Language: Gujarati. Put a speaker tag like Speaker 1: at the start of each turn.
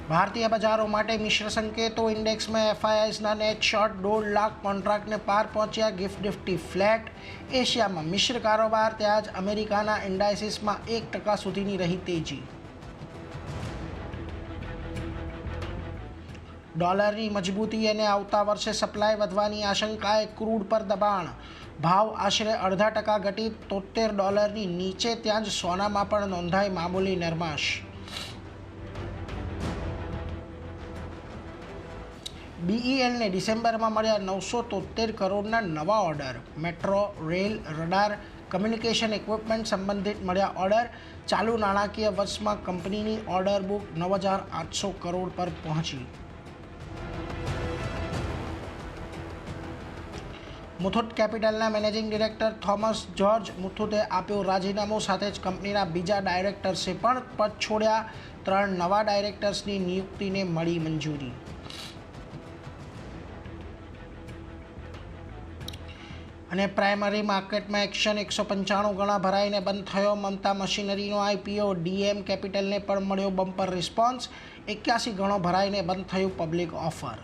Speaker 1: ભારતીય બજારો માટે મિશ્ર સંકેતો। ઇન્ડેક્સમાં એફઆઈઆઈના નેટ શોર્ટ 1.5 લાખ કોન્ટ્રાક્ટને પાર પહોંચ્યા। Gift Nifty flat. એશિયામાં મિશ્ર કારોબાર, ત્યાં જ અમેરિકાના ઇન્ડાઇસીસમાં 1% સુધીની રહી તેજી। ડોલરની મજબૂતી અને આવતા વર્ષે સપ્લાય વધવાની આશંકાએ ક્રૂડ પર દબાણ। ભાવ આશરે 0.5% ઘટી $73 નીચે। ત્યાં જ સોનામાં પણ નોંધાઈ મામૂલી નરમાશ। બીઈએલને ડિસેમ્બરમાં મળ્યા 973 કરોડના નવા order. Metro rail, radar, communication equipment સંબંધિત મળ્યા ઓર્ડર। ચાલુ નાણાકીય વર્ષમાં કંપનીની ઓર્ડર બુક 9,800 કરોડ પર પહોંચી। મુથુટ કેપિટલના મેનેજિંગ ડિરેક્ટર થોમસ જ્યોર્જ મુથુટે આપ્યું રાજીનામું। સાથે જ કંપનીના બીજા ડાયરેક્ટર્સે પણ પદ છોડ્યા। 3 નવા ડાયરેક્ટર્સની નિયુક્તિને મળી મંજૂરી। અને પ્રાઇમરી માર્કેટમાં એક્શન 195 ગણા ભરાઈને બંધ થયો। મમતા મશીનરીનો આઈપીઓ। ડીએમ કેપિટલને પણ મળ્યો બમ્પર રિસ્પોન્સ। 81 ગણો ભરાઈને બંધ થયું પબ્લિક ઓફર।